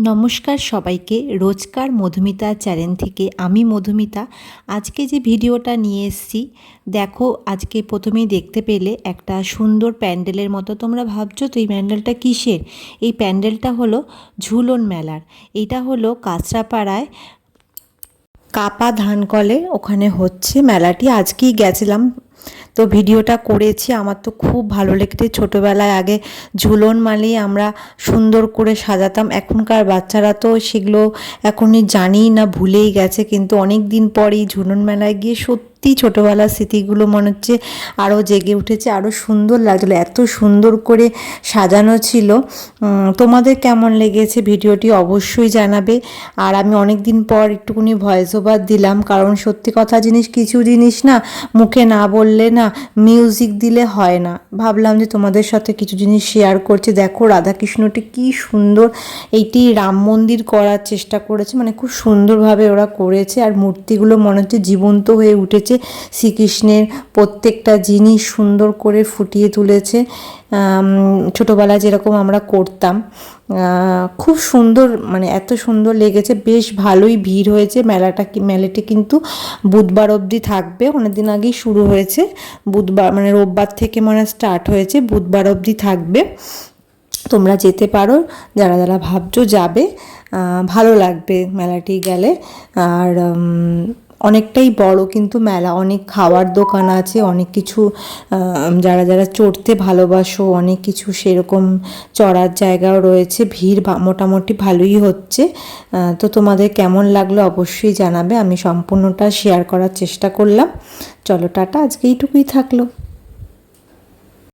নমস্কার সবাইকে, রোজকার মধুমিতা চ্যানেল থেকে আমি মধুমিতা। আজকে যে ভিডিওটা নিয়ে এসেছি দেখো, আজকে প্রথমেই দেখতে পেলে একটা সুন্দর প্যান্ডেলের মতো। তোমরা ভাবছো তো এই প্যান্ডেলটা কিসের? এই প্যান্ডেলটা হলো ঝুলন মেলার। এটা হলো কাঁচরাপাড়ায় কাপা ধানকলে ওখানে হচ্ছে মেলাটি। আজকেই গেছিলাম, তো ভিডিওটা করেছি। আমার তো খুব ভালো লেগেছে। ছোটোবেলায় আগে ঝুলন মানেই আমরা সুন্দর করে সাজাতাম। এখনকার বাচ্চারা তো সেগুলো এখনই জানিই না, ভুলেই গেছে। কিন্তু অনেক দিন পরেই ঝুলন মেলায় গিয়ে সত্যি ছোটোবেলার স্মৃতিগুলো মনে হচ্ছে আরও জেগে উঠেছে, আরও সুন্দর লাগছিলো। এত সুন্দর করে সাজানো ছিল। তোমাদের কেমন লেগেছে ভিডিওটি অবশ্যই জানাবে। আর আমি অনেক দিন পর একটুখানি ভয়েস ওভার দিলাম, কারণ সত্যি কথা কিছু জিনিস না মুখে না বললে না, মিউজিক দিলে হয় না। ভাবলাম যে তোমাদের সাথে কিছু জিনিস শেয়ার করছি। দেখো রাধাকৃষ্ণটি কি সুন্দর, এইটি রাম মন্দির করার চেষ্টা করেছে, মানে খুব সুন্দরভাবে ওরা করেছে। আর মূর্তিগুলো মনে হচ্ছে জীবন্ত হয়ে উঠেছে। শ্রীকৃষ্ণের প্রত্যেকটা জিনিস সুন্দর করে ফুটিয়ে তুলেছে, ছোটোবেলায় যেরকম আমরা করতাম। খুব সুন্দর, মানে এত সুন্দর লেগেছে। বেশ ভালোই ভিড় হয়েছে। মেলাটি কিন্তু বুধবার অবধি থাকবে। অনেকদিন আগেই শুরু হয়েছে, বুধবার মানে রোববার থেকে স্টার্ট হয়েছে, বুধবার অবধি থাকবে। তোমরা যেতে পারো, যারা যারা ভাবছো যাবে, ভালো লাগবে মেলাটি গেলে। আর অনেকটাই বড় কিন্তু মেলা, অনেক খাওয়ার দোকান আছে, অনেক কিছু, যারা যারা চড়তে ভালোবাসো অনেক কিছু সেরকম চড়ার জায়গাও রয়েছে। ভিড় মোটামুটি ভালোই হচ্ছে। তো তোমাদের কেমন লাগলো অবশ্যই জানাবে। আমি সম্পূর্ণটা শেয়ার করার চেষ্টা করলাম। চলো টাটা, আজকে এইটুকুই থাকলো।